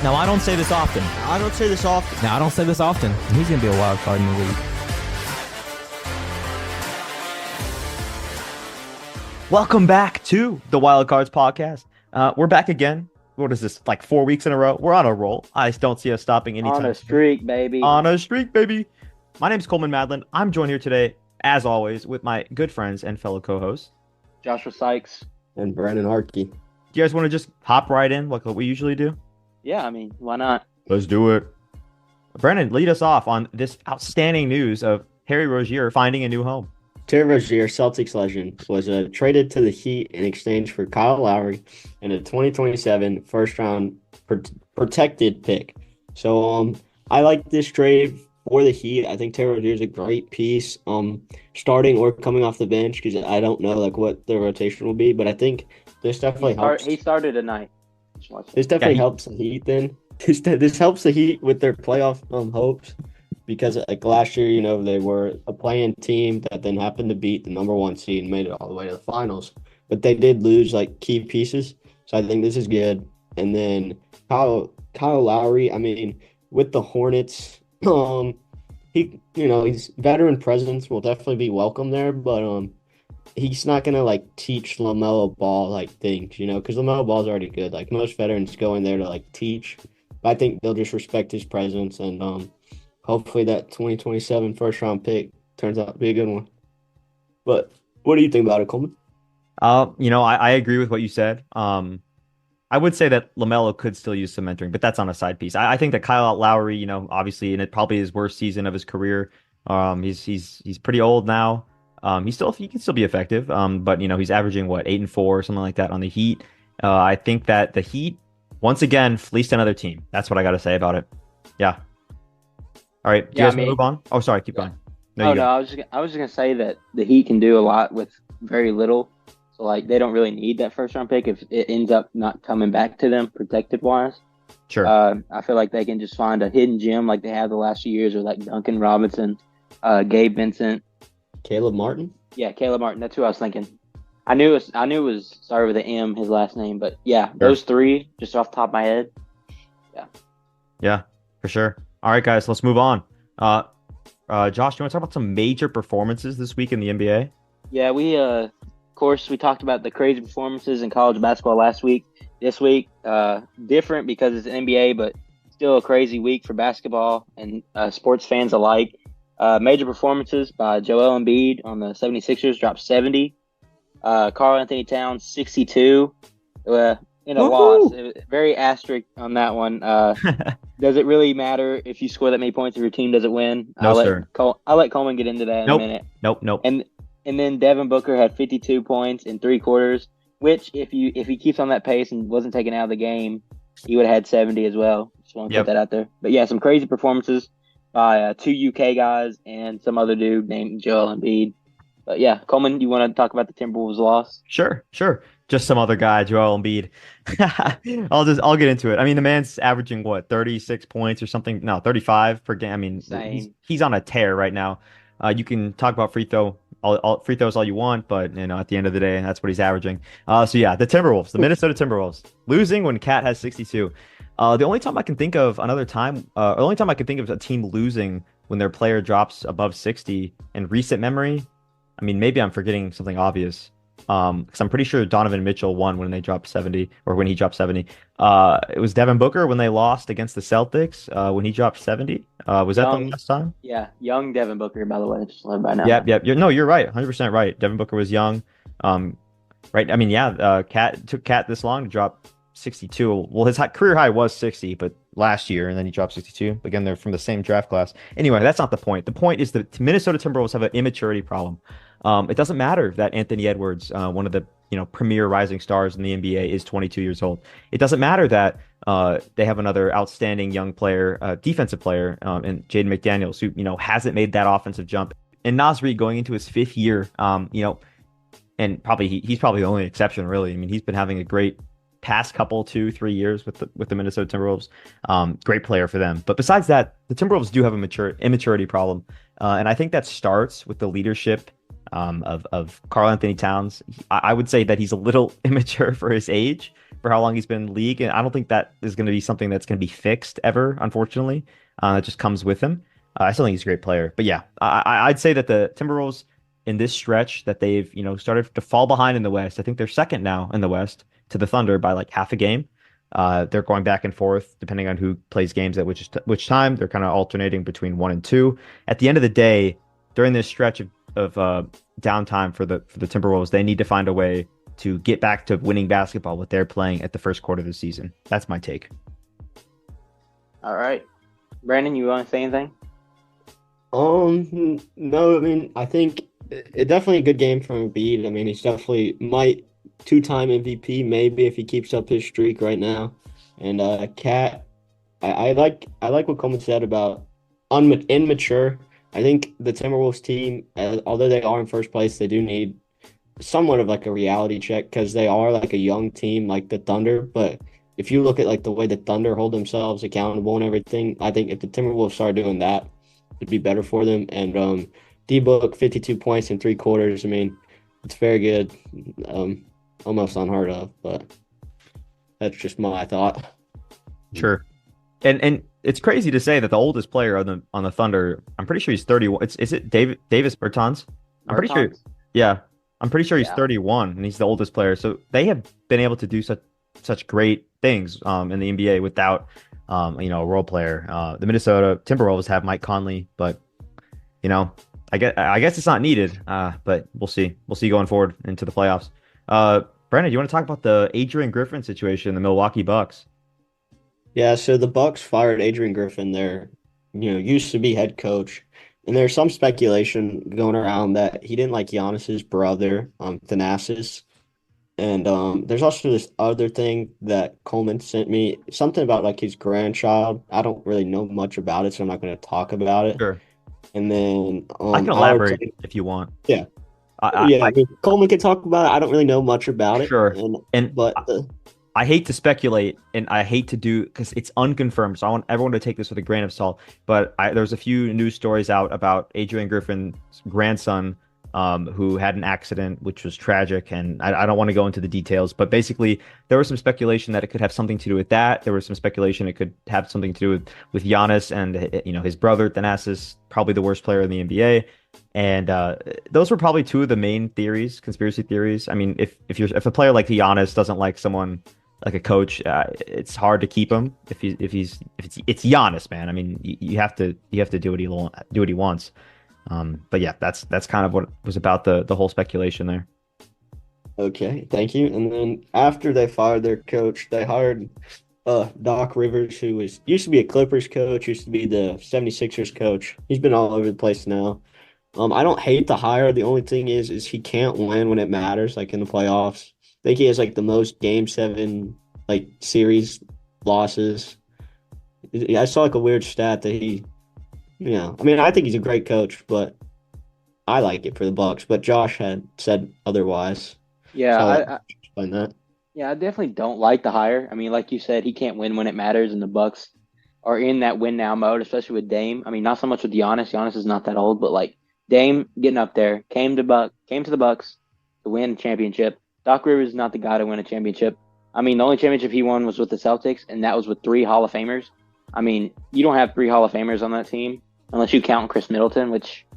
Now, I don't say this often. I don't say this often. Now, I don't say this often. He's going to be a wild card in the league. Welcome back to the Wildcards podcast. We're back again. What is this, like 4 weeks in a row? We're on a roll. I don't see us stopping anytime. On a streak, baby. On a streak, baby. My name's Coleman Madlin. I'm joined here today, as always, with my good friends and fellow co-hosts, Joshua Sykes. And Brandon Harkey. Do you guys want to just hop right in like what we usually do? Yeah, I mean, why not? Let's do it. Brandon, lead us off on this outstanding news of Harry Rozier finding a new home. Terry Rozier, Celtics legend, was traded to the Heat in exchange for Kyle Lowry and a 2027 first-round protected pick. So I like this trade for the Heat. I think Terry Rozier is a great piece, starting or coming off the bench, because I don't know like what the rotation will be, but I think this definitely helps. He started tonight. This definitely helps the Heat then. This helps the Heat with their playoff hopes, because like last year, they were a play-in team that then happened to beat the number one seed and made it all the way to the finals. But they did lose like key pieces. So I think this is good. And then Kyle Lowry, I mean, with the Hornets, he's veteran presence will definitely be welcome there, but he's not gonna like teach LaMelo Ball like things, because LaMelo Ball's already good. Like most veterans go in there to like teach. But I think they'll just respect his presence, and hopefully that 2027 first round pick turns out to be a good one. But what do you think about it, Coleman? I agree with what you said. I would say that LaMelo could still use some mentoring, but that's on a side piece. I think that Kyle Lowry, obviously, and it probably his worst season of his career. He's pretty old now. He can still be effective. But he's averaging 8-4 or something like that on the Heat. I think that the Heat once again fleeced another team. That's what I got to say about it. Yeah. All right. Do you guys want to move on? Oh, sorry. Keep going. No, I was just gonna say that the Heat can do a lot with very little. So like they don't really need that first round pick if it ends up not coming back to them protected wise. Sure. I feel like they can just find a hidden gem like they have the last few years, or like Duncan Robinson, Gabe Vincent, Caleb Martin. Yeah, Caleb Martin. That's who I was thinking. I knew it was started with an M, his last name, but yeah, those three just off the top of my head. Yeah. Yeah, for sure. All right, guys, let's move on. Josh, do you want to talk about some major performances this week in the NBA? Yeah, we of course we talked about the crazy performances in college basketball last week. This week, different because it's NBA, but still a crazy week for basketball and sports fans alike. Major performances by Joel Embiid on the 76ers, dropped 70. Karl Anthony Towns, 62. In a loss. It was very asterisk on that one. Does it really matter if you score that many points if your team doesn't win? No, sir. I'll let Coleman get into that in a minute. Nope. And then Devin Booker had 52 points in 3 quarters, which if he keeps on that pace and wasn't taken out of the game, he would have had 70 as well. Just want to put that out there. But yeah, some crazy performances by 2 UK guys and some other dude named Joel Embiid. But yeah, Coleman, you want to talk about the Timberwolves loss? Sure. Just some other guy, Joel Embiid. I'll get into it. I mean, the man's averaging 36 points or something. No, 35 per game. I mean, he's on a tear right now. You can talk about free throws all you want, but at the end of the day, that's what he's averaging. So yeah, the Timberwolves, the Minnesota Timberwolves, losing when Cat has 62. The only time I can think of a team losing when their player drops above 60 in recent memory. I mean, maybe I'm forgetting something obvious. Because I'm pretty sure Donovan Mitchell won when they dropped 70, or when he dropped 70. It was Devin Booker when they lost against the Celtics when he dropped 70. Was that the last time? Yeah, young Devin Booker, by the way. Just let by now. Yep. You're right. 100% right. Devin Booker was young. Right. I mean, yeah. Took Cat this long to drop 62. Well, his career high was 60, but last year, and then he dropped 62. Again, they're from the same draft class. Anyway, that's not the point. The point is that Minnesota Timberwolves have an immaturity problem. It doesn't matter that Anthony Edwards, one of the premier rising stars in the NBA, is 22 years old. It doesn't matter that they have another outstanding young player, defensive player, in Jaden McDaniels, who hasn't made that offensive jump. And Naz Reid going into his 5th year, and he's probably the only exception, really. I mean, he's been having a great past couple 2-3 years with the Minnesota Timberwolves. Great player for them. But besides that, the Timberwolves do have a immaturity problem, and I think that starts with the leadership of Karl Anthony Towns. I would say that he's a little immature for his age. for how long he's been in the league, and I don't think that is going to be something that's going to be fixed ever, unfortunately. It just comes with him. I still think he's a great player. But yeah, I'd say that the Timberwolves in this stretch that they've, started to fall behind in the West. I think they're second now in the West to the Thunder by like half a game. They're going back and forth depending on who plays games at which time. They're kind of alternating between 1 and 2. At the end of the day, during this stretch of downtime for the Timberwolves, they need to find a way to get back to winning basketball what they're playing at the first quarter of the season. That's my take. All right. Brandon, you want to say anything? No, I mean, I think it definitely a good game from Embiid. I mean, he's definitely might two-time MVP maybe if he keeps up his streak right now. And Cat, I like what Coleman said about immature. I think the Timberwolves team, although they are in first place, they do need somewhat of like a reality check because they are like a young team like the Thunder. But if you look at like the way the Thunder hold themselves accountable and everything, I think if the Timberwolves start doing that, it'd be better for them. And D-Book 52 points in 3 quarters. I mean, it's very good. Almost unheard of, but that's just my thought. Sure. And it's crazy to say that the oldest player on the Thunder, I'm pretty sure he's 31. Is it Davis Bertans? I'm pretty sure. Yeah. I'm pretty sure he's 31 and he's the oldest player. So they have been able to do such great things in the NBA without a role player. The Minnesota Timberwolves have Mike Conley, but I guess it's not needed. But we'll see. We'll see going forward into the playoffs. Brandon, do you want to talk about the Adrian Griffin situation in the Milwaukee Bucks? Yeah, so the Bucks fired Adrian Griffin, their used to be head coach, and there's some speculation going around that he didn't like Giannis's brother, Thanasis. And there's also this other thing that Coleman sent me, something about like his grandchild. I don't really know much about it, so I'm not going to talk about it. Sure. And then I can elaborate if you want. Yeah. I mean, Coleman can talk about it. I don't really know much about it. Sure. But I hate to speculate, and I hate to do because it's unconfirmed. So I want everyone to take this with a grain of salt. But there's a few news stories out about Adrian Griffin's grandson, who had an accident, which was tragic. And I don't want to go into the details, but basically there was some speculation that it could have something to do with that. There was some speculation it could have something to do with Giannis and his brother Thanasis, probably the worst player in the NBA. And those were probably two of the main theories, conspiracy theories. I mean, if a player like Giannis doesn't like someone like a coach, it's hard to keep him. If it's Giannis, man. I mean, you have to do what he wants. But yeah, that's kind of what was about the whole speculation there. Okay, thank you. And then after they fired their coach, they hired Doc Rivers, who used to be a Clippers coach, used to be the 76ers coach. He's been all over the place now. I don't hate the hire. The only thing is he can't win when it matters, like in the playoffs. I think he has like the most Game 7 like series losses. I saw like a weird stat that I mean, I think he's a great coach, but I like it for the Bucks. But Josh had said otherwise. Yeah, so explain that. Yeah, I definitely don't like the hire. I mean, like you said, he can't win when it matters, and the Bucks are in that win now mode, especially with Dame. I mean, not so much with Giannis. Giannis is not that old, but like Dame getting up there came to the Bucks to win a championship. Doc Rivers is not the guy to win a championship. I mean, the only championship he won was with the Celtics, and that was with 3 Hall of Famers. I mean, you don't have 3 Hall of Famers on that team unless you count Chris Middleton, which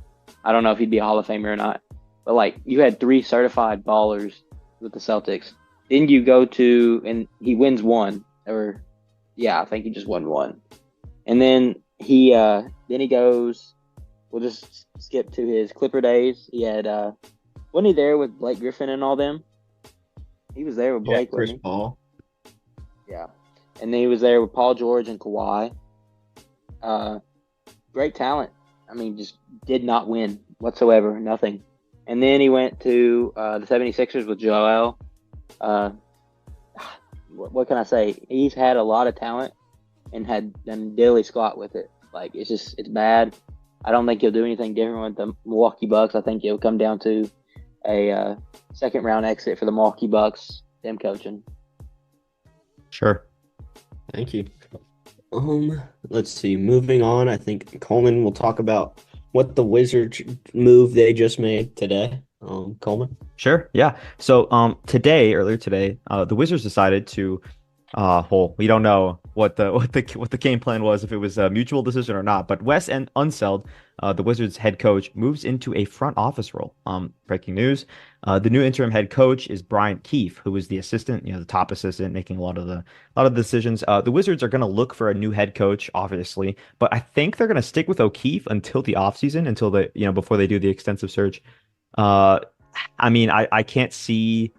I don't know if he'd be a Hall of Famer or not. But like, you had 3 certified ballers with the Celtics. Then you go to, and he wins 1, I think he just won 1. And then he goes. We'll just skip to his Clipper days. He had wasn't he there with Blake Griffin and all them? He was there with Blake. Yeah, Chris Paul. Yeah, and then he was there with Paul George and Kawhi. Great talent. I mean, just did not win whatsoever. Nothing. And then he went to the 76ers with Joel. What can I say? He's had a lot of talent and had done diddly squat with it. Like, it's bad. I don't think he'll do anything different with the Milwaukee Bucks. I think it'll come down to a second round exit for the Milwaukee Bucks, them coaching. Sure. Thank you. Let's see. Moving on, I think Coleman will talk about what the Wizards move they just made today. Coleman? Sure. Yeah. So earlier today, the Wizards decided to well, we don't know what the game plan was, if it was a mutual decision or not, but Wes and Unseld, the Wizards head coach, moves into a front office role. Breaking news. The new interim head coach is Brian Keefe, who was the assistant, the top assistant, making a lot of the decisions. The Wizards are going to look for a new head coach, obviously, but I think they're going to stick with O'Keefe until the offseason, until before they do the extensive search. Uh, I mean, I can't see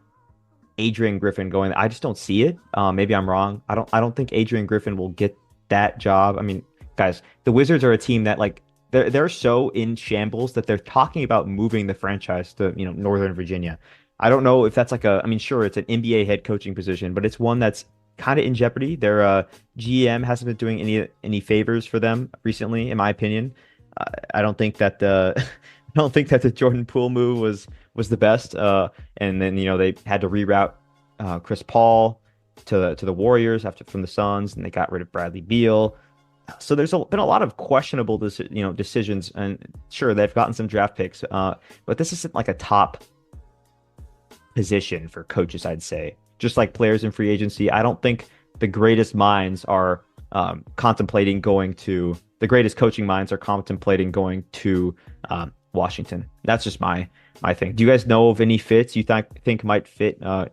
Adrian Griffin going. I just don't see it. Maybe I'm wrong. I don't think Adrian Griffin will get that job. I mean, guys, the Wizards are a team that like they're so in shambles that they're talking about moving the franchise to, Northern Virginia. I don't know if that's I mean, sure, it's an NBA head coaching position, but it's one that's kind of in jeopardy. Their GM hasn't been doing any favors for them recently, in my opinion. I don't think that the I don't think that the Jordan Poole move was the best. And then they had to reroute Chris Paul to the Warriors from the Suns, and they got rid of Bradley Beal. So there's been a lot of questionable decisions, and sure they've gotten some draft picks, but this isn't like a top position for coaches, I'd say. Just like players in free agency, I don't think the greatest minds are contemplating going to the greatest coaching minds are contemplating going to Washington. That's just my thing. Do you guys know of any fits you think might fit? Do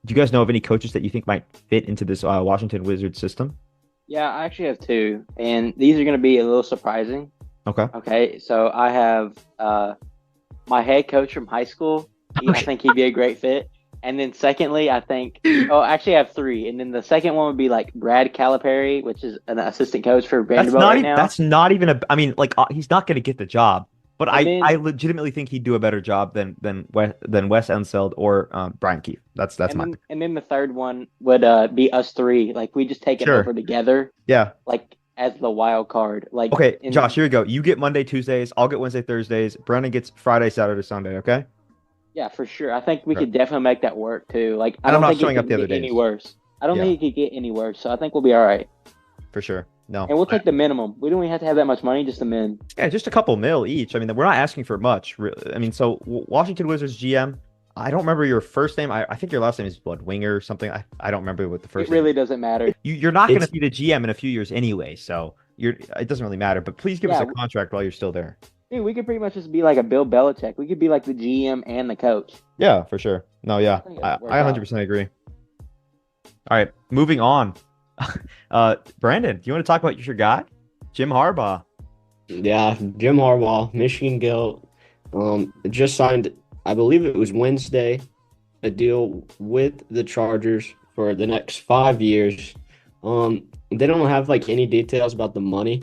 you guys know of any coaches that you think might fit into this Washington Wizards system? Yeah, I actually have two, and these are going to be a little surprising. Okay. Okay, so I have my head coach from high school. I think he'd be a great fit. And then secondly, I think actually I have three. And then the second one would be like Brad Calipari, which is an assistant coach for Vanderbilt right now. That's not even I mean, like he's not going to get the job. But I legitimately think he'd do a better job than Wes Unseld or Brian Keefe. That's my. And then the third one would be us three. Like we just take it over together. Yeah. Like as the wild card. Like okay, Josh, here we go. You get Monday, Tuesdays. I'll get Wednesday, Thursdays. Brennan gets Friday, Saturday, Sunday. Okay. Yeah, for sure. I think we could definitely make that work too. Like I and don't I'm not think showing it up the other could get days. any worse. I don't think it could get any worse. So I think we'll be all right. For sure. No. And we'll take the minimum. We don't even have to have that much money, just a min. Yeah, just a couple mil each. I mean, we're not asking for much. I mean, so Washington Wizards GM, I don't remember your first name. I think your last name is Winger or something. I don't remember what the first name. It really name. doesn't matter. You're not going to be the GM in a few years anyway, so it doesn't really matter. But please give us a contract while you're still there. Dude, we could pretty much just be like a Bill Belichick. We could be like the GM and the coach. Yeah, for sure. No, yeah. I 100% agree. All right, moving on. Brandon, do you want to talk about your guy? Jim Harbaugh. Yeah, Jim Harbaugh, Michigan Gill, just signed, I believe it was Wednesday, a deal with the Chargers for the next 5 years. They don't have like any details about the money,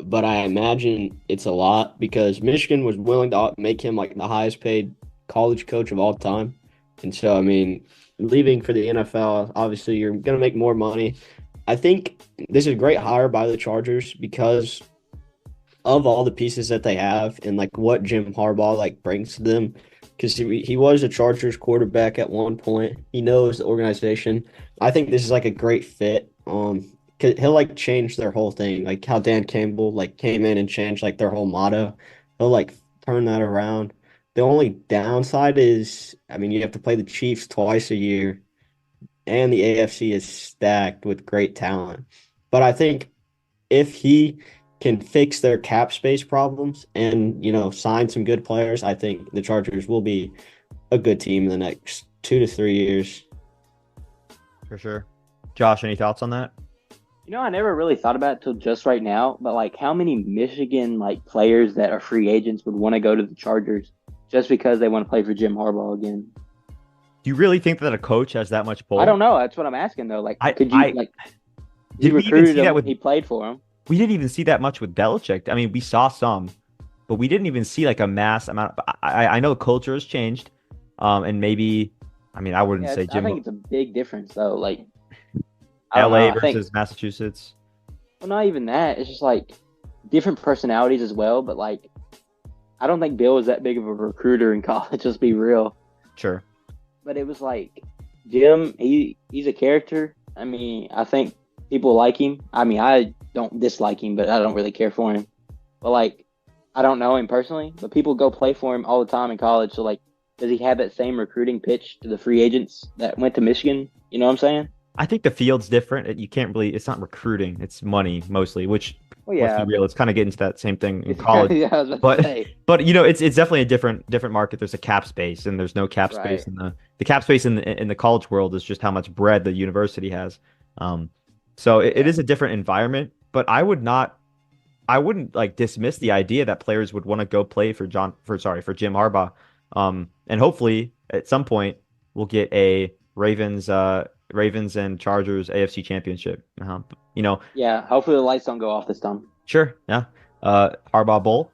but I imagine it's a lot because Michigan was willing to make him like the highest paid college coach of all time. And so, I mean, leaving for the NFL, obviously you're going to make more money. I think this is a great hire by the Chargers because of all the pieces that they have and like what Jim Harbaugh like brings to them. Because he was a Chargers quarterback at one point. He knows the organization. I think this is like a great fit. Cause he'll like change their whole thing, like how Dan Campbell like came in and changed like their whole motto. He'll like turn that around. The only downside is, I mean, you have to play the Chiefs twice a year. And the AFC is stacked with great talent. But I think if he can fix their cap space problems and, sign some good players, I think the Chargers will be a good team in the next 2 to 3 years. For sure. Josh, any thoughts on that? I never really thought about it till just right now, but like how many Michigan like players that are free agents would want to go to the Chargers just because they want to play for Jim Harbaugh again? Do you really think that a coach has that much pull? I don't know. That's what I'm asking though. Like, did we even see that he played for him? We didn't even see that much with Belichick. I mean, we saw some, but we didn't even see like a mass amount. I know culture has changed, and maybe, I mean, I wouldn't say Jim. I think it's a big difference though. Like, LA versus Massachusetts. Well, not even that. It's just like different personalities as well. But like, I don't think Bill was that big of a recruiter in college. Let's be real. Sure. But it was like Jim. He's a character. I mean, I think people like him. I mean, I don't dislike him, but I don't really care for him. But like, I don't know him personally, but people go play for him all the time in college. So, like, does he have that same recruiting pitch to the free agents that went to Michigan? You know what I'm saying? I think the field's different. You can't really. It's not recruiting. It's money mostly. Which, Well, let's yeah. be real, it's kind of getting to that same thing in college. Yeah, I was about to say. But it's definitely a different market. There's a cap space, and there's no cap space Right. in the cap space in the college world is just how much bread the university has. So it is a different environment. But I wouldn't like dismiss the idea that players would want to go play for Jim Harbaugh. And hopefully at some point we'll get a Ravens and Chargers AFC championship. Yeah, hopefully the lights don't go off this time. Sure. Yeah. Harbaugh Bowl.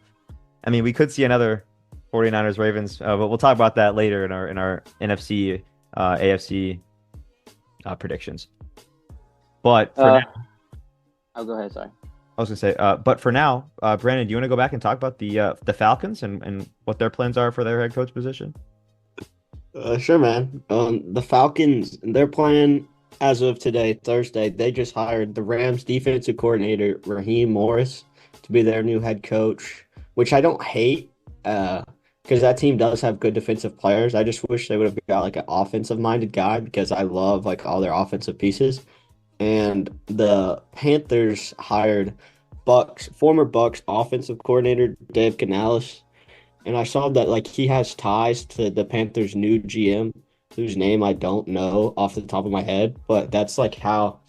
I mean, we could see another 49ers Ravens, but we'll talk about that later in our NFC AFC predictions. But for now, I'll go ahead. Sorry. I was gonna say, but for now, Brandon, do you want to go back and talk about the Falcons and what their plans are for their head coach position? Sure, man. The Falcons, their plan as of today, Thursday, they just hired the Rams defensive coordinator, Raheem Morris, to be their new head coach, which I don't hate because that team does have good defensive players. I just wish they would have got like an offensive-minded guy because I love like all their offensive pieces. And the Panthers hired former Bucks offensive coordinator Dave Canales. And I saw that like he has ties to the Panthers' new GM, whose name I don't know off the top of my head, but that's like how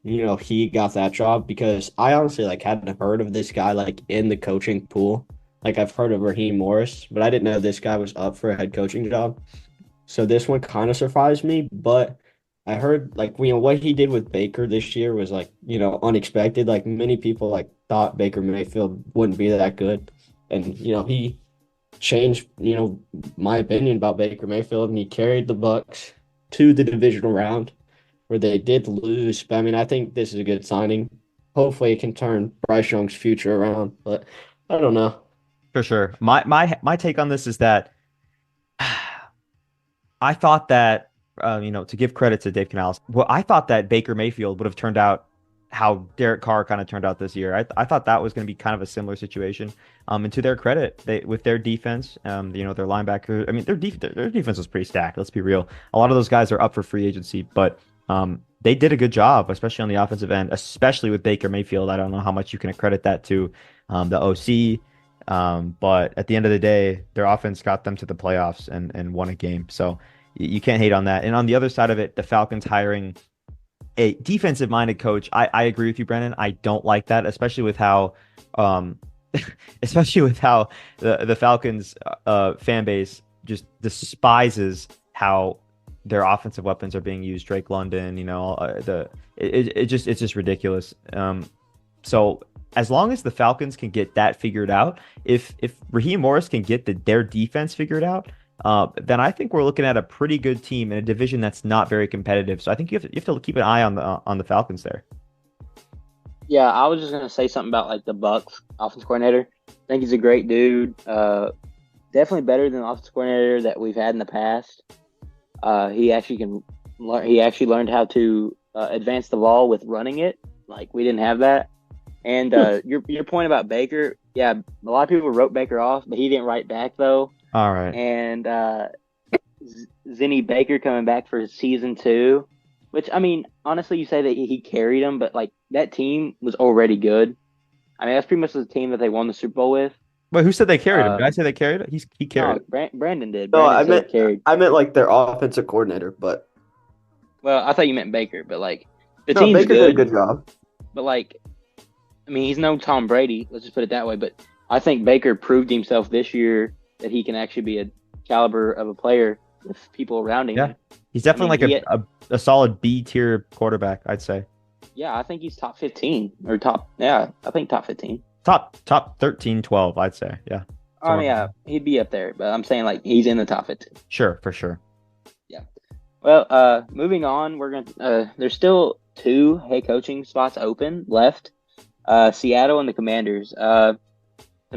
he got that job because I honestly like hadn't heard of this guy like in the coaching pool. Like I've heard of Raheem Morris, but I didn't know this guy was up for a head coaching job. So this one kind of surprised me, but I heard like what he did with Baker this year was like, unexpected. Like many people like thought Baker Mayfield wouldn't be that good. And he changed, my opinion about Baker Mayfield, and he carried the Bucks to the divisional round where they did lose. But I mean, I think this is a good signing. Hopefully it can turn Bryce Young's future around, but I don't know. For sure. My take on this is that I thought that to give credit to Dave Canales, well, I thought that Baker Mayfield would have turned out how Derek Carr kind of turned out this year. I thought that was going to be kind of a similar situation. And to their credit, with their defense, their linebacker, I mean, their defense was pretty stacked. Let's be real. A lot of those guys are up for free agency, but they did a good job, especially on the offensive end, especially with Baker Mayfield. I don't know how much you can accredit that to the OC. But at the end of the day, their offense got them to the playoffs and won a game. So you can't hate on that. And on the other side of it, the Falcons hiring a defensive-minded coach. I agree with you, Brennan. I don't like that, especially with how the Falcons fan base just despises how their offensive weapons are being used. Drake London, it's just ridiculous. So as long as the Falcons can get that figured out, if Raheem Morris can get their defense figured out, then I think we're looking at a pretty good team in a division that's not very competitive. So I think you have to keep an eye on the Falcons there. Yeah, I was just gonna say something about like the Bucks offense coordinator. I think he's a great dude. Definitely better than the offense coordinator that we've had in the past. He actually learned how to advance the ball with running it. Like we didn't have that. And your point about Baker, yeah, a lot of people wrote Baker off, but he didn't write back though. All right. And Zinnie Baker coming back for season 2, which I mean, honestly, you say that he carried them, but like that team was already good. I mean, that's pretty much the team that they won the Super Bowl with. Wait, who said they carried him? Did I say they carried it? He carried. No, Brandon did. No, Brandon carried. I meant like their offensive coordinator, but Well, I thought you meant Baker, but like the no, team's Baker did a good job. But like, I mean, he's no Tom Brady. Let's just put it that way. But I think Baker proved himself this year that he can actually be a caliber of a player with people around him. Yeah, he's definitely a solid B tier quarterback, I'd say. Yeah, I think he's top 15 or top. Yeah, I think top 15. Top 13, 12, I'd say. Yeah. Oh yeah, he'd be up there. But I'm saying like he's in the top 15. Sure, for sure. Yeah. Well, moving on, we're gonna. There's still 2 head coaching spots open left. Seattle and the Commanders. Some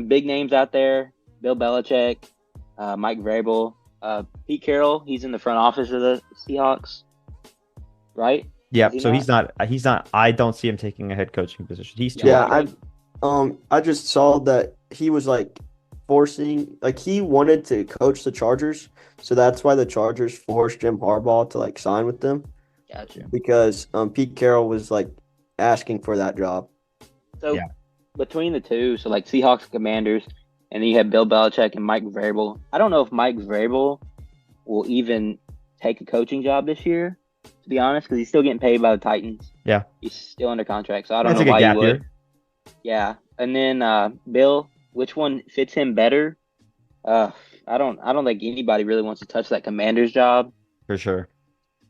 big names out there. Bill Belichick, Mike Vrabel, Pete Carroll. He's in the front office of the Seahawks, right? Yeah. So he's not. I don't see him taking a head coaching position. He's too. Yeah, I just saw that he was like forcing, like, he wanted to coach the Chargers, so that's why the Chargers forced Jim Harbaugh to like sign with them Gotcha. because Pete Carroll was like asking for that job. So Yeah. between the two, so like Seahawks and Commanders, and then you have Bill Belichick and Mike Vrabel. I don't know if Mike Vrabel will even take a coaching job this year, to be honest, because he's still getting paid by the Titans. Yeah. He's still under contract, so I don't That's know a why good he gap would. year. Yeah, and then Bill, which one fits him better? I don't think anybody really wants to touch that Commander's job. For sure.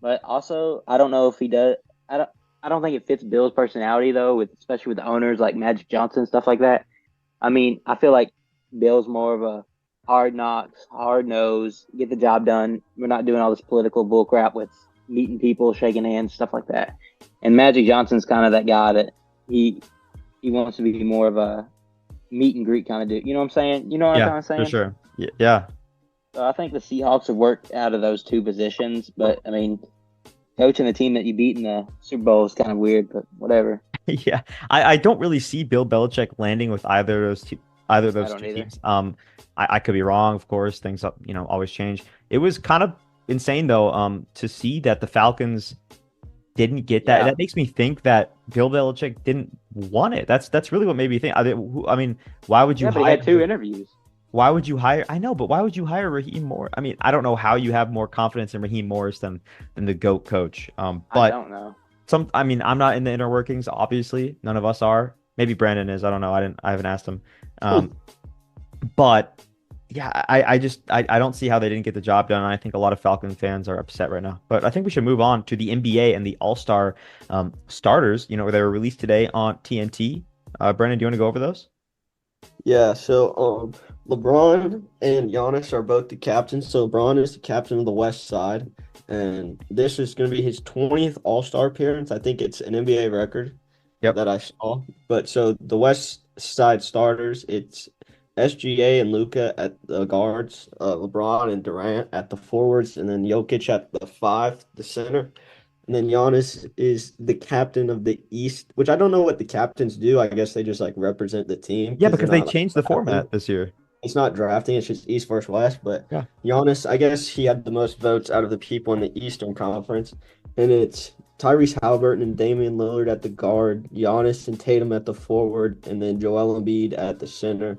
But also, I don't know if he does. I don't think it fits Bill's personality though, especially with the owners like Magic Johnson, stuff like that. I mean, I feel like Bill's more of a hard knocks, hard nose, get the job done. We're not doing all this political bullcrap with meeting people, shaking hands, stuff like that. And Magic Johnson's kind of that guy that he wants to be more of a meet and greet kind of dude. You know what I'm saying? You know what I'm kind of saying? For sure. Yeah. So I think the Seahawks have worked out of those two positions, but I mean, coaching the team that you beat in the Super Bowl is kind of weird, but whatever. Yeah. I don't really see Bill Belichick landing with either of those don't two either. teams. I could be wrong, of course. Things always change. It was kind of insane though, to see that the Falcons didn't get that. Yeah. That makes me think that Bill Belichick didn't want it. That's really what made me think. I mean, why would you Yeah, but he hire had two interviews. Why would you hire? I know, but why would you hire Raheem Morris? I mean, I don't know how you have more confidence in Raheem Morris than the GOAT coach. I But don't know. I mean, I'm not in the inner workings. Obviously, none of us are. Maybe Brandon is. I don't know. I haven't asked him. But yeah, I don't see how they didn't get the job done. I think a lot of Falcon fans are upset right now. But I think we should move on to the NBA and the All-Star starters. They were released today on TNT. Brandon, do you want to go over those? Yeah, so LeBron and Giannis are both the captains. So LeBron is the captain of the West Side, and this is going to be his 20th All-Star appearance. I think it's an NBA record that I saw. But so the West Side starters, it's SGA and Luka at the guards, LeBron and Durant at the forwards, and then Jokic at the 5, the center. And then Giannis is the captain of the East, which I don't know what the captains do. I guess they just like represent the team. Yeah, because they they're not, changed the format this year. It's not drafting, it's just East versus West. But Yeah. Giannis, I guess he had the most votes out of the people in the Eastern Conference. And it's Tyrese Halliburton and Damian Lillard at the guard, Giannis and Tatum at the forward, and then Joel Embiid at the center.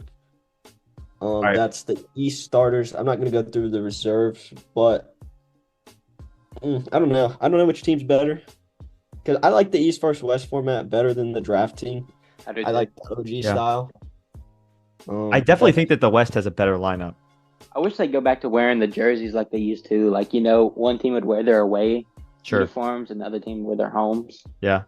Right. That's the East starters. I'm not going to go through the reserves, but I don't know. I don't know which team's better because I like the East versus West format better than the drafting. I like the OG style. I definitely think that the West has a better lineup. I wish they'd go back to wearing the jerseys like they used to. Like, one team would wear their away uniforms and the other team wear their homes. Yeah.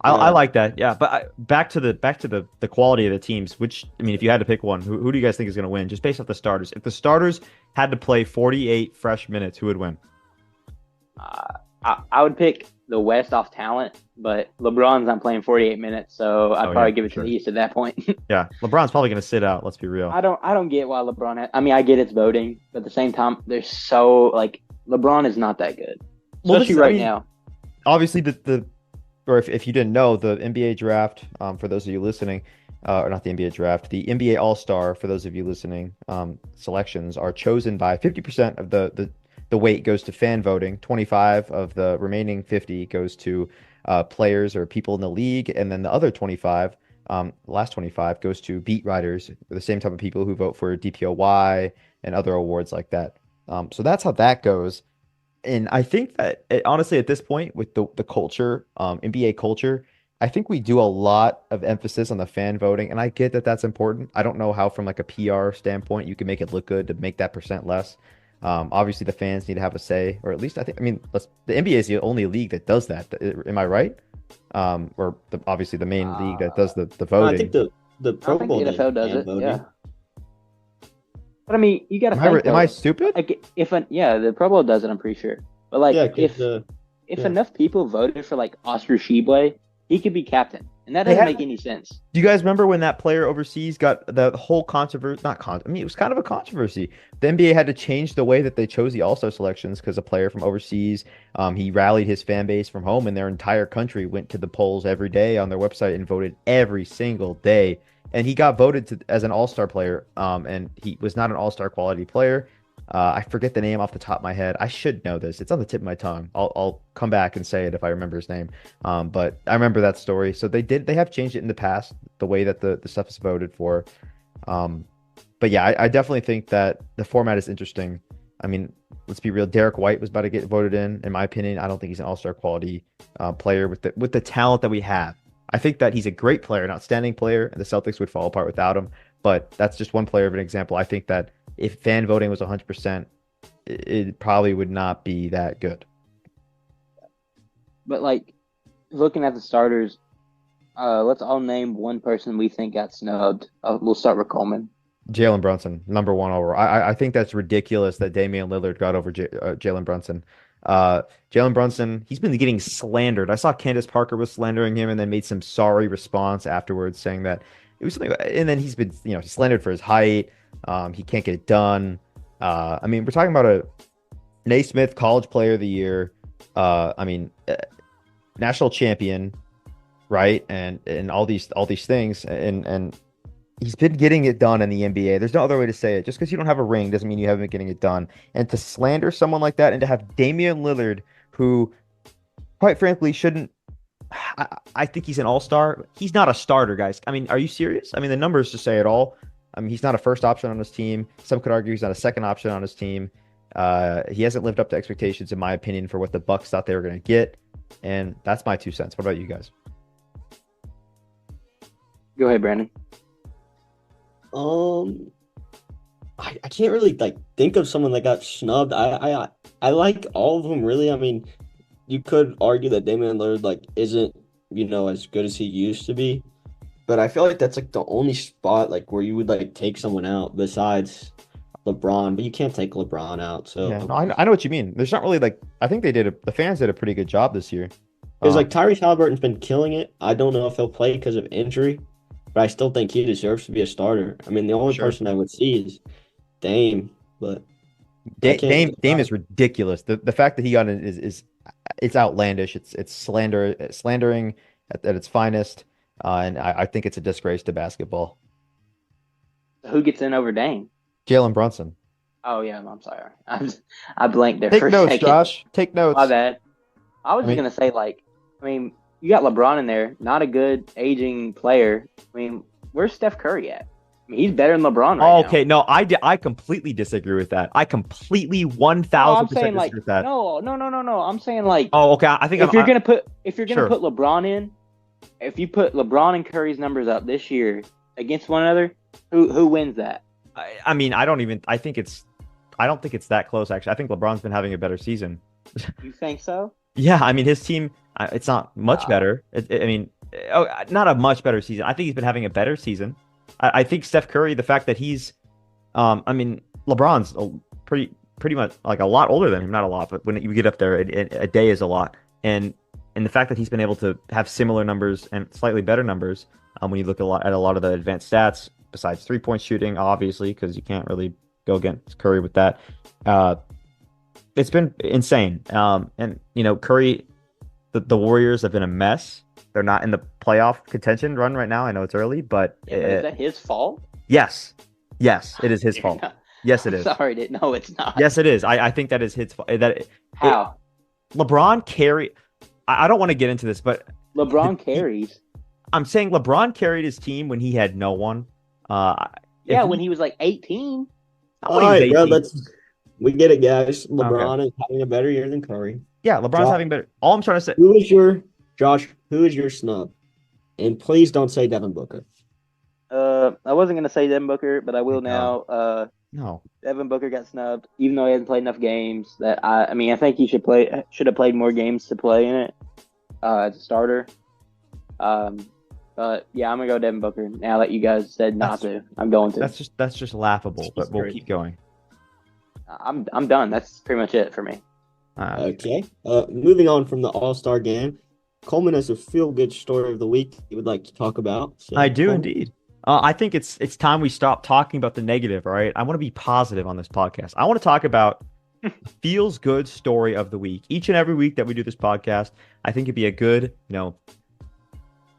I like that. Yeah, but back to the quality of the teams. Which, I mean, if you had to pick one, who do you guys think is going to win? Just based off the starters. If the starters had to play 48 fresh minutes, who would win? I would pick the West off talent, but LeBron's not playing 48 minutes, so I'd probably give it to the East at that point. Yeah, LeBron's probably going to sit out. Let's be real. I don't get why LeBron. I mean, I get it's voting, but at the same time, they're so LeBron is not that good, especially now. Obviously, if you didn't know, the NBA draft, for those of you listening, or not the NBA draft, the NBA All-Star, for those of you listening, selections are chosen by 50% of the weight goes to fan voting, 25 of the remaining 50 goes to players or people in the league, and then the other 25, last 25, goes to beat writers, the same type of people who vote for DPOY and other awards like that. So that's how that goes. And I think that, honestly, at this point, with the culture, NBA culture, I think we do a lot of emphasis on the fan voting, and I get that that's important. I don't know how, from like a PR standpoint, you can make it look good to make that percent less. Obviously, the fans need to have a say, or at least the NBA is the only league that does that. Am I right? Obviously the main league that does the voting. I think the Pro Bowl the NFL does it. voting. Yeah. But I mean, you got to think. Am I stupid? Like, the Pro Bowl does it. I'm pretty sure. But if enough people voted for Oscar Tshiebwe, he could be captain, and that doesn't make any sense. Do you guys remember when that player overseas got the whole controversy? It was kind of a controversy. The NBA had to change the way that they chose the All-Star selections because a player from overseas, he rallied his fan base from home, and their entire country went to the polls every day on their website and voted every single day. and he got voted as an All-Star player. And he was not an All-Star quality player. I forget the name off the top of my head. I should know this. It's on the tip of my tongue. I'll come back and say it if I remember his name. But I remember that story. So they have changed it in the past, the way that the stuff is voted for. But yeah, I definitely think that the format is interesting. I mean, let's be real. Derek White was about to get voted in my opinion. I don't think he's an All-Star quality player with the talent that we have. I think that he's a great player, an outstanding player, and the Celtics would fall apart without him. But that's just one player of an example. I think that if fan voting was 100%, it probably would not be that good. But like looking at the starters, let's all name one person we think got snubbed. We'll start with Coleman. Jalen Brunson, number one overall. I think that's ridiculous that Damian Lillard got over Jalen Brunson. Jalen Brunson, he's been getting slandered. I saw Candace Parker was slandering him and then made some sorry response afterwards saying that it was something. And then he's been, slandered for his height. He can't get it done. I mean, we're talking about a Naismith College Player of the Year. National champion, right? And all these things. And he's been getting it done in the NBA. There's no other way to say it. Just because you don't have a ring doesn't mean you haven't been getting it done. And to slander someone like that and to have Damian Lillard, who, quite frankly, shouldn't. I think he's an all-star. He's not a starter, guys. I mean, are you serious? I mean, the numbers just say it all. I mean, he's not a first option on his team. Some could argue he's not a second option on his team. He hasn't lived up to expectations, in my opinion, for what the Bucks thought they were going to get. And that's my 2 cents. What about you guys? Go ahead, Brandon. I can't really think of someone that got snubbed. I like all of them really. I mean, you could argue that Damian Lillard isn't as good as he used to be, but I feel like that's the only spot where you would take someone out besides LeBron. But you can't take LeBron out. So yeah, no, I know what you mean. There's not really I think the fans did a pretty good job this year. Because Tyrese Halliburton's been killing it. I don't know if he'll play because of injury. But I still think he deserves to be a starter. I mean, the only person I would see is Dame, but Dame is ridiculous. The fact that he got it is it's outlandish. It's slandering at its finest, and I think it's a disgrace to basketball. Who gets in over Dame? Jalen Brunson. Oh yeah, I'm sorry. I blanked there Take for a notes, second. Josh. Take notes. My bad. I was just gonna say you got LeBron in there, not a good aging player. I mean, where's Steph Curry at? I mean, he's better than LeBron right now. Okay, no, I completely disagree with that. I completely 1,000% disagree with that. No. I'm saying oh, okay. I think if you're gonna put Sure. LeBron in, if you put LeBron and Curry's numbers up this year against one another, who wins that? I mean, I don't think it's that close. Actually, I think LeBron's been having a better season. You think so? Yeah, I mean, his team, it's not much better. Not a much better season. I think he's been having a better season. I think Steph Curry, the fact that he's, LeBron's pretty much a lot older than him. Not a lot, but when you get up there, a day is a lot. And the fact that he's been able to have similar numbers and slightly better numbers when you look at a lot of the advanced stats, besides 3-point shooting, obviously, because you can't really go against Curry with that. It's been insane. And Curry, the Warriors have been a mess. They're not in the playoff contention run right now. I know it's early, but is that his fault? Yes, it is his fault. Yes, it is. Sorry, no, it's not. Yes, it is. I think that is his fault. How? LeBron carried. I don't want to get into this, but LeBron carries. I'm saying LeBron carried his team when he had no one. When he was 18. All right, bro. We get it, guys. LeBron is having a better year than Curry. Yeah, LeBron's having better. All I'm trying to say. Who is your snub? And please don't say Devin Booker. I wasn't gonna say Devin Booker, but I will now. No. Devin Booker got snubbed, even though he hasn't played enough games. I think he should have played more games to play in it as a starter. But yeah, I'm gonna go Devin Booker now that you guys said not to. I'm going to. That's just laughable, but we'll keep going. I'm done. That's pretty much it for me. Okay. Moving on from the All-Star game, Coleman has a feel-good story of the week he would like to talk about. So, I do Coleman. indeed. I think it's time we stop talking about the negative. All right, I want to be positive on this podcast. I want to talk about feels good story of the week. Each and every week that we do this podcast, I think it'd be a good,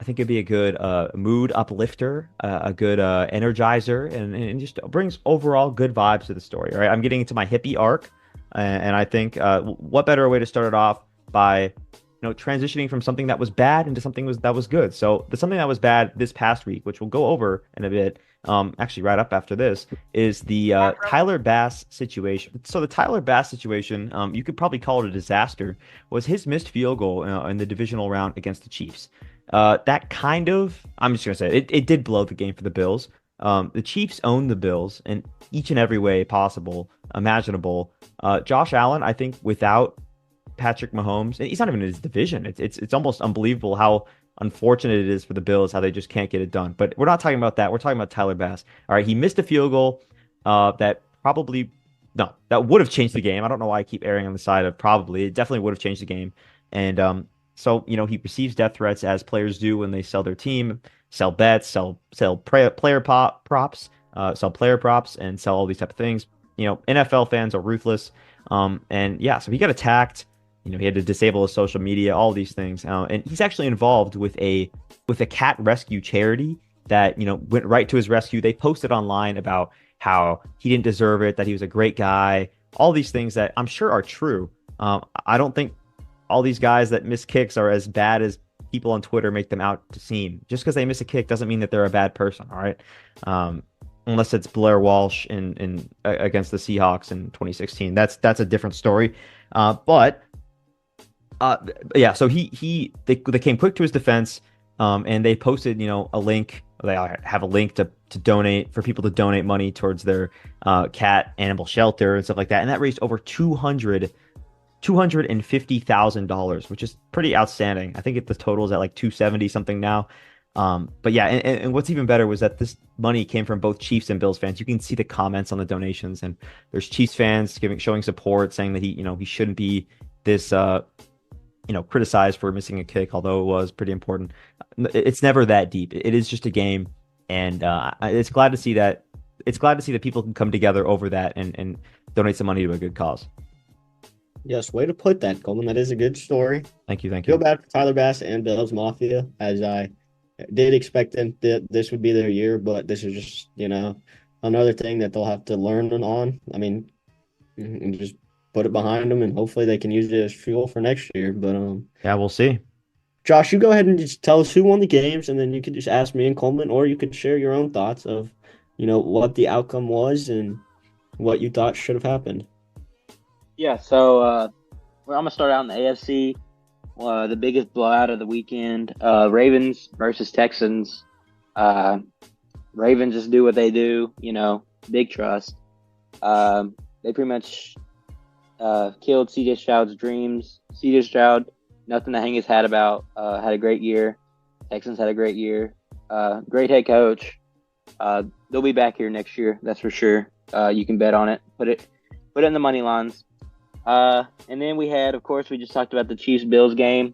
I think it'd be a good mood uplifter, a good energizer, and just brings overall good vibes to the story. All right, I'm getting into my hippie arc, and I think what better way to start it off by transitioning from something that was bad into something that was good. So the something that was bad this past week, which we'll go over in a bit, actually right up after this, is the Tyler Bass situation. So the Tyler Bass situation, you could probably call it a disaster, was his missed field goal in the divisional round against the Chiefs. That kind of, I'm just gonna say it did blow the game for the Bills. The Chiefs own the Bills in each and every way possible, imaginable. Josh Allen, I think, without Patrick Mahomes, and he's not even in his division. It's almost unbelievable how unfortunate it is for the Bills how they just can't get it done. But we're not talking about that. We're talking about Tyler Bass. All right, he missed a field goal that probably no, that would have changed the game. I don't know why I keep erring on the side of probably. It definitely would have changed the game. And so he receives death threats as players do when they sell their team, sell bets, sell player props, sell player props, and sell all these type of things. NFL fans are ruthless. And yeah, so he got attacked. He had to disable his social media, all these things. And he's actually involved with a cat rescue charity that, went right to his rescue. They posted online about how he didn't deserve it, that he was a great guy, all these things that I'm sure are true. I don't think all these guys that miss kicks are as bad as people on Twitter make them out to seem. Just because they miss a kick doesn't mean that they're a bad person, all right? Unless it's Blair Walsh in against the Seahawks in 2016. That's a different story. But yeah, so they came quick to his defense, and they posted, a link. They have a link to donate for people to donate money towards their cat animal shelter and stuff like that, and that raised over $250,000, which is pretty outstanding. I think the total is at like 270 something now. But yeah, and what's even better was that this money came from both Chiefs and Bills fans. You can see the comments on the donations, and there's Chiefs fans showing support, saying that he shouldn't be this criticized for missing a kick, although it was pretty important. It's never that deep. It is just a game, and it's glad to see that. It's glad to see that people can come together over that and donate some money to a good cause. Yes, way to put that, Coleman. That is a good story. Thank you. Feel bad for Tyler Bass and Bills Mafia, as I did expect them that this would be their year, but this is just another thing that they'll have to learn on. I mean, and just put it behind them, and hopefully they can use it as fuel for next year. But yeah, we'll see. Josh, you go ahead and just tell us who won the games, and then you could just ask me and Coleman, or you could share your own thoughts of, what the outcome was and what you thought should have happened. Yeah, so I'm gonna start out in the AFC. The biggest blowout of the weekend: Ravens versus Texans. Ravens just do what they do, big trust. They pretty much killed C.J. Stroud's dreams. C.J. Stroud, nothing to hang his hat about. Had a great year. Texans had a great year. Great head coach. They'll be back here next year, that's for sure. You can bet on it. Put it in the money lines. And then we had, of course, we just talked about the Chiefs-Bills game.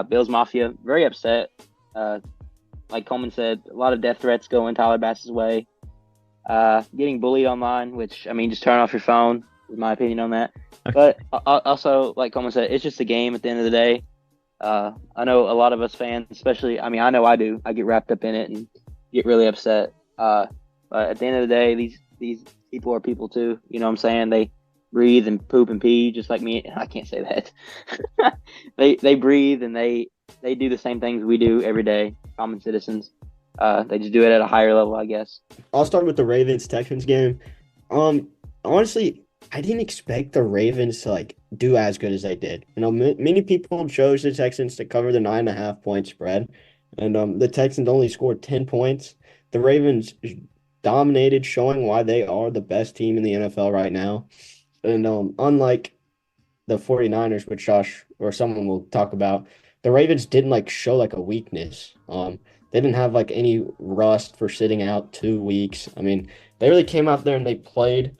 Bills Mafia, very upset. Like Coleman said, a lot of death threats going Tyler Bass's way. Getting bullied online, which, just turn off your phone, is my opinion on that. But also, like Coleman said, it's just a game at the end of the day. I know a lot of us fans, especially, I know I do. I get wrapped up in it and get really upset. But at the end of the day, these people are people too. You know what I'm saying? They breathe and poop and pee just like me. I can't say that. They breathe and they do the same things we do every day, common citizens. They just do it at a higher level, I guess. I'll start with the Ravens-Texans game. Honestly, I didn't expect the Ravens to do as good as they did. Many people chose the Texans to cover the 9.5 point spread, and the Texans only scored 10 points. The Ravens dominated, showing why they are the best team in the NFL right now. And unlike the 49ers, which Josh or someone will talk about, the Ravens didn't show a weakness. They didn't have any rust for sitting out 2 weeks. They really came out there and they played.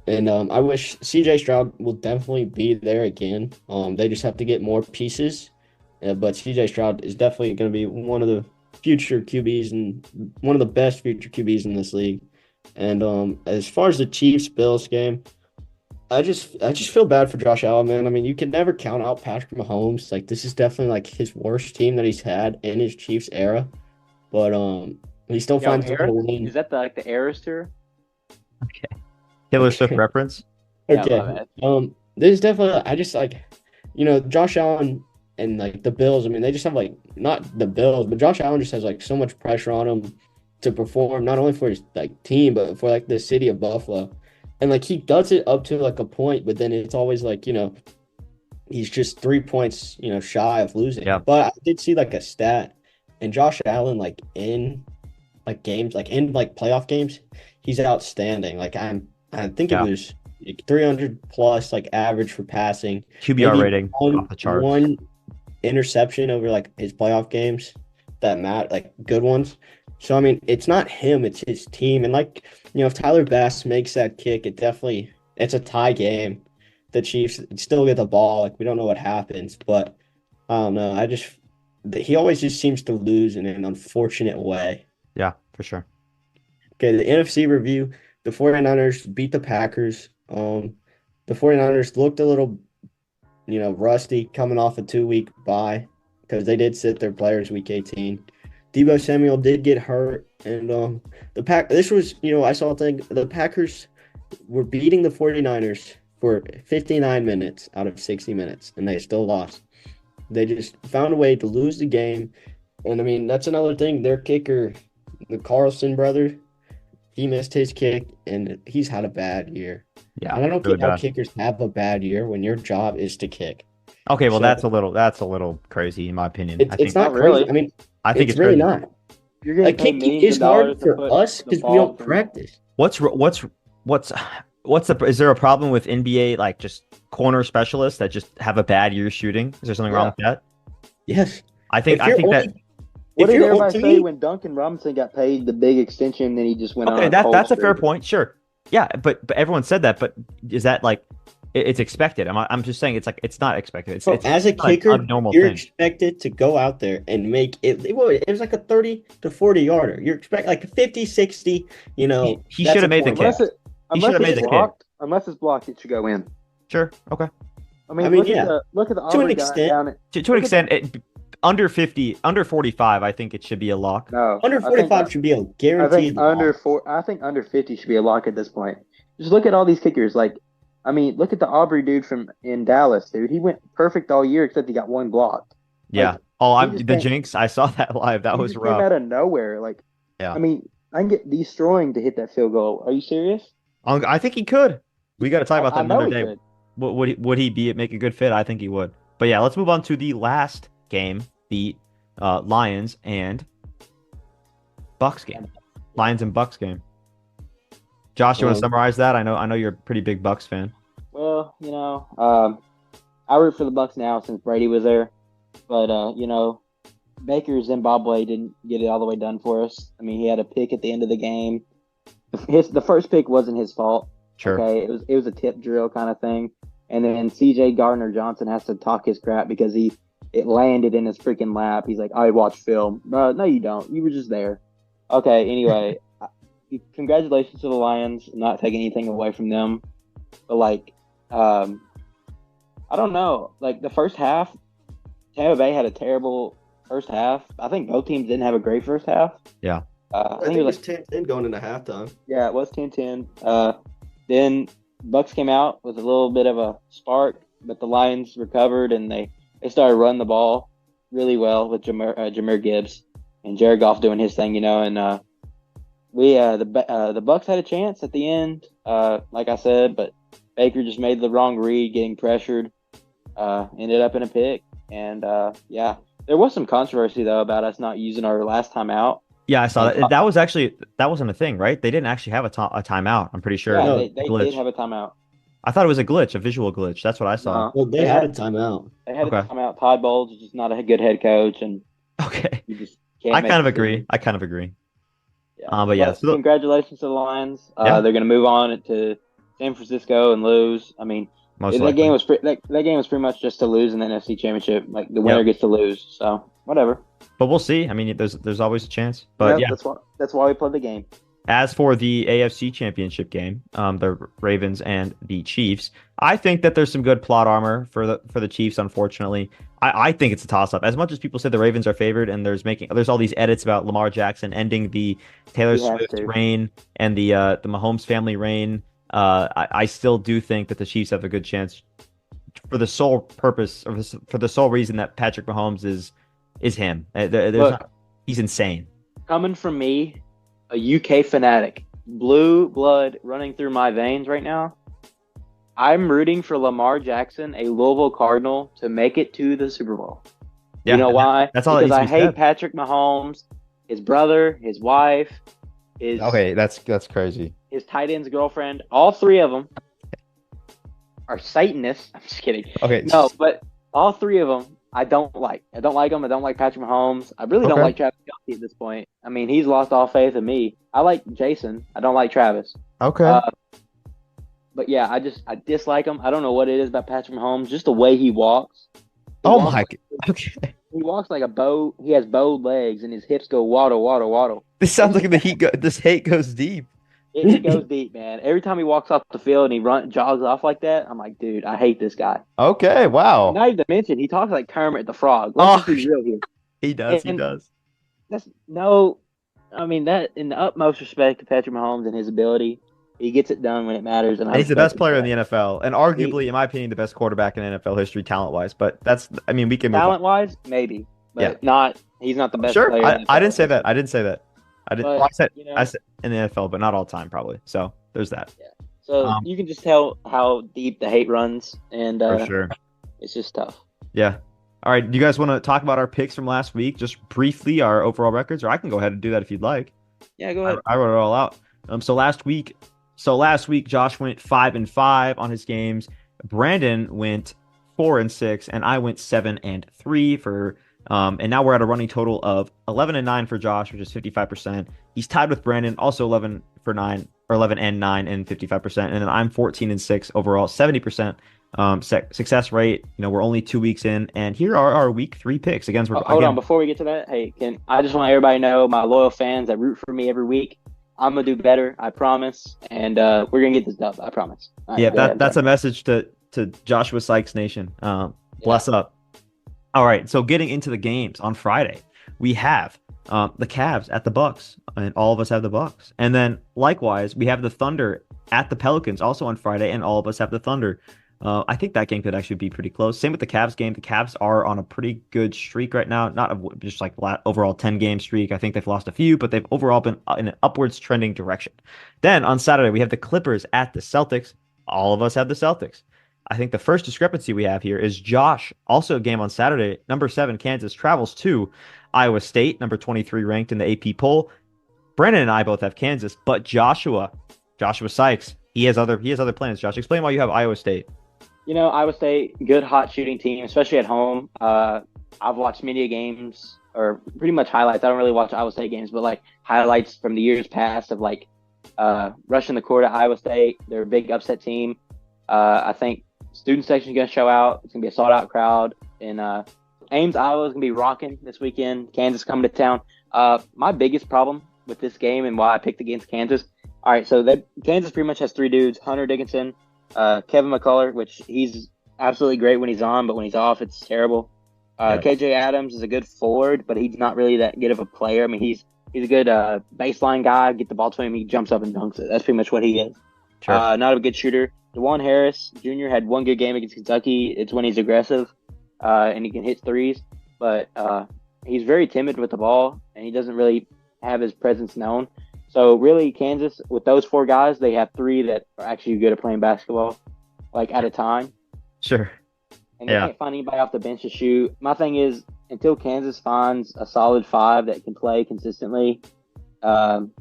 And I wish C.J. Stroud will definitely be there again. They just have to get more pieces. But C.J. Stroud is definitely going to be one of the future QBs and one of the best future QBs in this league. And as far as the Chiefs-Bills game, I just feel bad for Josh Allen, man. I mean, you can never count out Patrick Mahomes. Like this is definitely like his worst team that he's had in his Chiefs era. But he still Yo, finds a way to Eras? win. Is that the Eras tour? Okay. Taylor Swift reference. Yeah, Okay. my bad. There's definitely I just like, Josh Allen and like the Bills. I mean, they just have like not the Bills, but Josh Allen just has like so much pressure on him to perform not only for his like team, but for like the city of Buffalo. And like he does it up to like a point, but then it's always like, he's just 3 points, shy of losing. Yeah. But I did see like a stat, and Josh Allen like in like games, like in like playoff games, he's outstanding. Like I think it was like 300 plus like average for passing. QBR Maybe rating off the charts. One interception over like his playoff games that matter, like good ones. So I mean, it's not him, it's his team. And like, if Tyler Bass makes that kick, it's a tie game. The Chiefs still get the ball. Like we don't know what happens, but I don't know. He always just seems to lose in an unfortunate way. Yeah, for sure. Okay, the NFC review, the 49ers beat the Packers. The 49ers looked a little, rusty coming off a 2-week bye because they did sit their players week 18. Deebo Samuel did get hurt, and this was, I saw a thing, the Packers were beating the 49ers for 59 minutes out of 60 minutes, and they still lost. They just found a way to lose the game, and I mean, that's another thing. Their kicker, the Carlson brother, he missed his kick, and he's had a bad year. Yeah, and I don't really get how bad. kickers have a bad year when your job is to kick. Okay, well So- that's a little crazy in my opinion. It's not Not crazy. really. I mean, I think it's really crazy. not. You're getting Like paid kicking millions is of dollars hard to for put us the because we ball don't through. practice. Is there a problem with NBA like just corner specialists that just have a bad year shooting? Is there something wrong with that? Yes. I think If you're that only- What if did you're everybody to say me- when Duncan Robinson got paid the big extension, then he just went on okay, a cold that's a fair streak? point. Sure. Yeah, but everyone said that, but is that like it's expected? I'm just saying it's like it's not expected. So It's as a not kicker, a normal you're thing. expected to go out there and make it. It was like a 30 to 40 yarder. You're expect like a 50, 60, He that's should have a made the point. kick. Unless it, He should have made it's the kick. blocked, unless it's blocked, it should go in. Sure. Okay. I mean, yeah. look at the To an Auburn guy extent. down at To an extent, under 50, under 45, I think it should be a lock. no Under 45 should be a I guaranteed. think I think under 50 should be a lock at this point. Just look at all these kickers. Like, I mean, look at the Aubrey dude in Dallas, dude. He went perfect all year except he got one block. Yeah. Oh, he just the can't- jinx. I saw that live. That He was just came rough. out of nowhere. Like, Yeah. I mean, I can get destroying to hit that field goal. Are you serious? I think he could. We got to talk about I that know another he day. could. Would he make a good fit? I think he would. But yeah, let's move on to the last game, the Lions and Bucks game. Lions and Bucks game. Josh, you want to summarize that? I know you're a pretty big Bucks fan. Well, I root for the Bucks now since Brady was there, but Baker Zimbabwe didn't get it all the way done for us. I mean, he had a pick at the end of the game. The first pick wasn't his fault. Sure. Okay, it was a tip drill kind of thing, and then C.J. Gardner-Johnson has to talk his crap because it landed in his freaking lap. He's like, I watched film. No, you don't. You were just there. Okay. Anyway, congratulations to the Lions. I'm not taking anything away from them, but I don't know. Like the first half, Tampa Bay had a terrible first half. I think both teams didn't have a great first half. Yeah. I think it was 10-10 going into halftime. yeah, it was 10-10. Then Bucks came out with a little bit of a spark, but the Lions recovered and they started running the ball really well with Jahmyr Gibbs and Jared Goff doing his thing, and the Bucks had a chance at the end, like I said, but Baker just made the wrong read, getting pressured, ended up in a pick, and there was some controversy though about us not using our last time out. Yeah, I saw that. That wasn't a thing, right? They didn't actually have a timeout. I'm pretty sure. Yeah, No, they glitch. did have a timeout. I thought it was a glitch, a visual glitch. That's what I saw. Well, they had a timeout. They had Okay. a timeout. Todd Bowles is just not a good head coach, and Okay. you just can't. I make kind of decisions. agree. Yeah. But yeah, so congratulations to the Lions. Yeah. They're going to move on to San Francisco and lose. I mean, most that likely. game was that game was pretty much just to lose in the NFC Championship. Like the winner gets to lose. So whatever. But we'll see. I mean, there's always a chance. But yeah, that's why we play the game. As for the AFC Championship game, the Ravens and the Chiefs, I think that there's some good plot armor for the Chiefs. Unfortunately, I think it's a toss-up. As much as people say the Ravens are favored, and there's all these edits about Lamar Jackson ending the Taylor He has Swift to. reign and the Mahomes family reign. I still do think that the Chiefs have a good chance for the sole purpose or for the sole reason that Patrick Mahomes is him. Look, He's insane. coming from me, a UK fanatic, blue blood running through my veins right now. I'm rooting for Lamar Jackson, a Louisville Cardinal, to make it to the Super Bowl. Yeah, You know why? that's all that Because needs to I be hate said. Patrick Mahomes, his brother, his wife, his That's crazy. his tight end's girlfriend. All three of them are Satanists. I'm just kidding. Okay. No, but all three of them I don't like. I don't like them. I don't like Patrick Mahomes. I really don't Okay. like Travis Kelce at this point. I mean, he's lost all faith in me. I like Jason. I don't like Travis. Okay. But yeah, I dislike him. I don't know what it is about Patrick Mahomes. Just the way he walks. Oh my. Okay. He walks like a bow. He has bowed legs, and his hips go waddle, waddle, waddle. This sounds like this hate goes deep. It goes deep, man. Every time he walks off the field and he jogs off like that, I'm like, dude, I hate this guy. Okay. Wow. Not even to mention, he talks like Kermit the Frog. Let's just be real here. He does. He And- does. That's no, I mean that in the utmost respect to Patrick Mahomes and his ability, he gets it done when it matters. And And he's the best player in the NFL, and arguably, in my opinion, the best quarterback in NFL history, talent-wise. But we can move on. talent wise, maybe, but Yeah. not. He's not the best Sure. player. in the I NFL. didn't say that. I didn't say that. I didn't. But, Well, I I said in the NFL, but not all time, probably. So there's that. So Um, you can just tell how deep the hate runs, and For sure. it's just tough. Yeah. All right. Do you guys want to talk about our picks from last week, just briefly, our overall records, or I can go ahead and do that if you'd like. Yeah, go ahead. I wrote it all out. So last week, Josh went 5-5 on his games. Brandon went 4-6, and I went 7-3 for. And now we're at a running total of 11-9 for Josh, which is 55%. He's tied with Brandon, also 11-9 and 55%. And then I'm 14-6 overall, 70% success rate. We're only 2 weeks in, and here are our week 3 picks. Hold on, before we get to that, hey, I just want everybody to know, my loyal fans that root for me every week, I'm gonna do better, I promise, and we're gonna get this dub, I promise. All right, Yeah, go ahead, that's bro. a message to Joshua Sykes Nation. Bless up. All right, so getting into the games on Friday, we have the Cavs at the Bucks, and all of us have the Bucks. And then likewise, we have the Thunder at the Pelicans also on Friday, and all of us have the Thunder. I think that game could actually be pretty close. Same with the Cavs game. The Cavs are on a pretty good streak right now. Not just like overall 10-game streak. I think they've lost a few, but they've overall been in an upwards trending direction. Then on Saturday, we have the Clippers at the Celtics. All of us have the Celtics. I think the first discrepancy we have here is Josh, also a game on Saturday, number 7, Kansas, travels to Iowa State, number 23 ranked in the AP poll. Brandon and I both have Kansas, but Joshua Sykes, he has other plans. Josh, explain why you have Iowa State. Iowa State, good hot shooting team, especially at home. I've watched many games, or pretty much highlights. I don't really watch Iowa State games, but like highlights from the years past of like rushing the court at Iowa State. They're a big upset team. I think student section is going to show out. It's going to be a sold-out crowd. And Ames, Iowa is going to be rocking this weekend. Kansas coming to town. My biggest problem with this game and why I picked against Kansas. All right, so Kansas pretty much has 3 dudes: Hunter Dickinson, Kevin McCullough, which he's absolutely great when he's on, but when he's off, it's terrible. KJ Adams is a good forward, but he's not really that good of a player. I mean, he's a good baseline guy. Get the ball to him, he jumps up and dunks it. That's pretty much what he is. Sure. Not a good shooter. DeJuan Harris Jr. had one good game against Kentucky. It's when he's aggressive and he can hit threes, but he's very timid with the ball, and he doesn't really have his presence known. So really, Kansas, with those 4 guys, they have 3 that are actually good at playing basketball, like at a time. Sure. And they can't find anybody off the bench to shoot. My thing is, until Kansas finds a solid 5 that can play consistently, I'm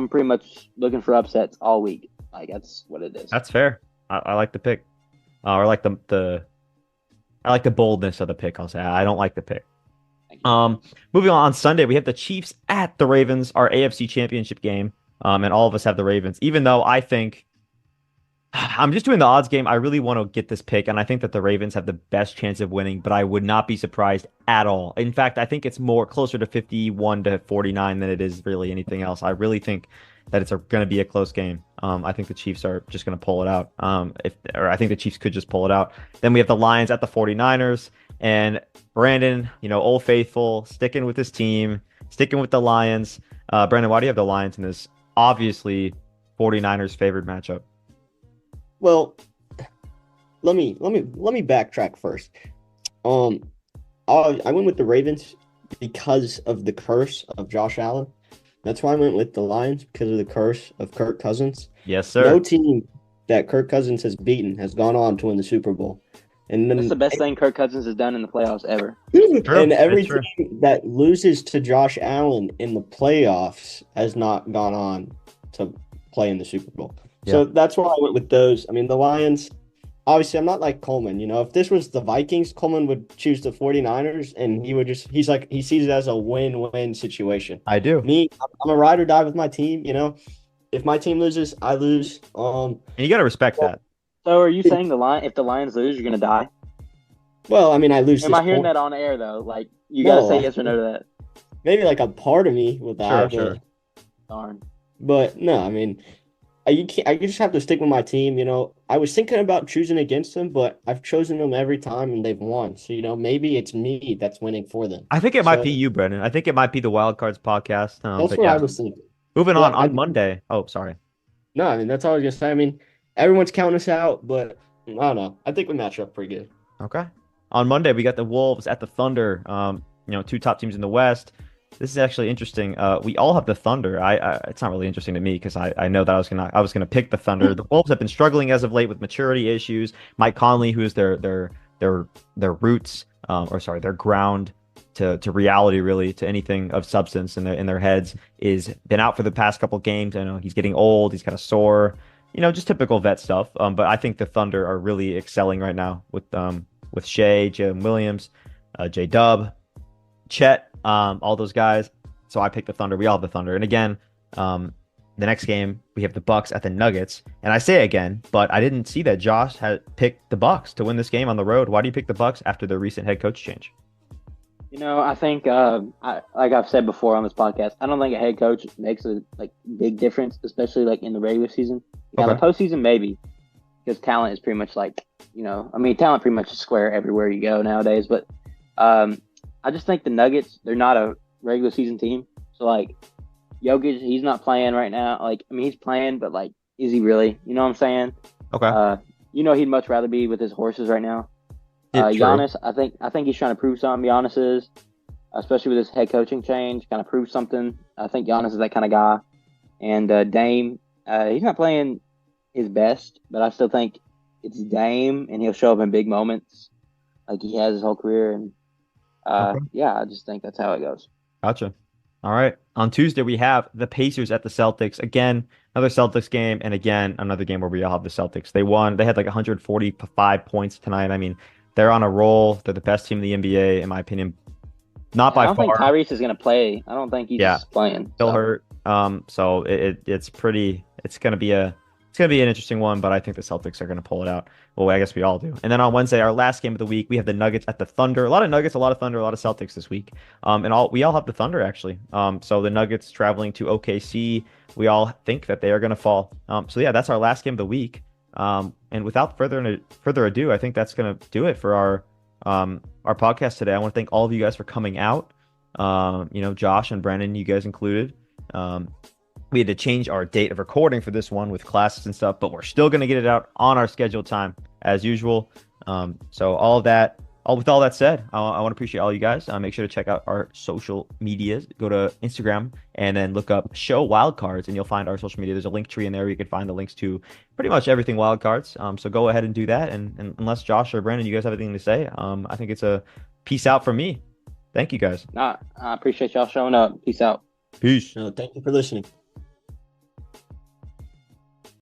pretty much looking for upsets all week. Like, that's what it is. That's fair. I like the pick. Or I like the boldness of the pick. I'll say I don't like the pick. Moving on Sunday, we have the Chiefs at the Ravens, our AFC Championship game, and all of us have the Ravens. Even though I think I'm just doing the odds game. I really want to get this pick, and I think that the Ravens have the best chance of winning, but I would not be surprised at all. In fact, I think it's more closer to 51 to 49 than it is really anything else. I really think that it's going to be a close game. I think the Chiefs are just going to pull it out. Or I think the Chiefs could just pull it out. Then we have the Lions at the 49ers, and Brandon, Old Faithful, sticking with his team, sticking with the Lions. Brandon, why do you have the Lions in this obviously 49ers favored matchup? Well, let me backtrack first. I went with the Ravens because of the curse of Josh Allen. That's why I went with the Lions, because of the curse of Kirk Cousins. Yes, sir. No team that Kirk Cousins has beaten has gone on to win the Super Bowl. And then That's the best thing Kirk Cousins has done in the playoffs ever. And every team that loses to Josh Allen in the playoffs has not gone on to play in the Super Bowl. So that's why I went with those. I mean, the Lions, obviously, I'm not like Coleman. If this was the Vikings, Coleman would choose the 49ers, and he sees it as a win-win situation. I do. Me, I'm a ride or die with my team. If my team loses, I lose. And you got to respect that. So are you saying if the Lions lose, you're going to die? Well, I mean, I lose. Am I hearing that on air, though? Like, you got to say yes or no to that. Maybe like a part of me with that. Sure. Darn. But no, I mean, I just have to stick with my team. I was thinking about choosing against them, but I've chosen them every time and they've won. So, maybe it's me that's winning for them. I think it might be you, Brendan. I think it might be the Wildcards podcast. That's what I was thinking. Moving on Monday. Oh, sorry. No, I mean, that's all I was going to say. I mean, everyone's counting us out, but I don't know. I think we match up pretty good. Okay. On Monday, we got the Wolves at the Thunder. Two top teams in the West. This is actually interesting. We all have the Thunder. It's not really interesting to me because I know that I was gonna pick the Thunder. The Wolves have been struggling as of late with maturity issues. Mike Conley, who is their roots, their ground to reality, really, to anything of substance in their heads, is been out for the past couple games. I know he's getting old. He's kind of sore. Just typical vet stuff. But I think the Thunder are really excelling right now with Shea, Jalen Williams, J-Dub, Chet, all those guys. So I picked the Thunder. We all have the Thunder. And again, the next game, we have the Bucks at the Nuggets. And I say again, but I didn't see that Josh had picked the Bucks to win this game on the road. Why do you pick the Bucks after the recent head coach change? I think, like I've said before on this podcast, I don't think a head coach makes a big difference, especially in the regular season. The postseason, maybe, because talent is pretty much talent pretty much is square everywhere you go nowadays. But I just think the Nuggets, they're not a regular season team. So Jokic, he's not playing right now. He's playing, but is he really? You know what I'm saying? Okay. He'd much rather be with his horses right now. Giannis, I think he's trying to prove something. Giannis is, especially with his head coaching change, kind of prove something. I think Giannis is that kind of guy. And Dame, he's not playing his best, but I still think it's Dame, and he'll show up in big moments like he has his whole career. And I just think that's how it goes. Gotcha. All right. On Tuesday, we have the Pacers at the Celtics. Again, another Celtics game, and again, another game where we all have the Celtics. They won. They had 145 points tonight. I mean, they're on a roll. They're the best team in the NBA, in my opinion. Not by far. I don't think Tyrese is going to play. I don't think he's playing. Still hurt. So it's going to be an interesting one, but I think the Celtics are going to pull it out. Well, I guess we all do. And then on Wednesday, our last game of the week, we have the Nuggets at the Thunder. A lot of Nuggets, a lot of Thunder, a lot of Celtics this week. We all have the Thunder actually. So the Nuggets traveling to OKC. We all think that they are going to fall. So yeah, that's our last game of the week. And without further ado, I think that's going to do it for our podcast today. I want to thank all of you guys for coming out. Josh and Brennan, you guys included. We had to change our date of recording for this one with classes and stuff, but we're still going to get it out on our scheduled time as usual. So with all that said, I want to appreciate all you guys. Make sure to check out our social medias. Go to Instagram and then look up Show Wildcards, and you'll find our social media. There's a link tree in there where you can find the links to pretty much everything Wildcards. So go ahead and do that. And unless Josh or Brandon, you guys have anything to say, I think it's a peace out from me. Thank you guys. I appreciate y'all showing up. Peace out. Peace. Thank you for listening.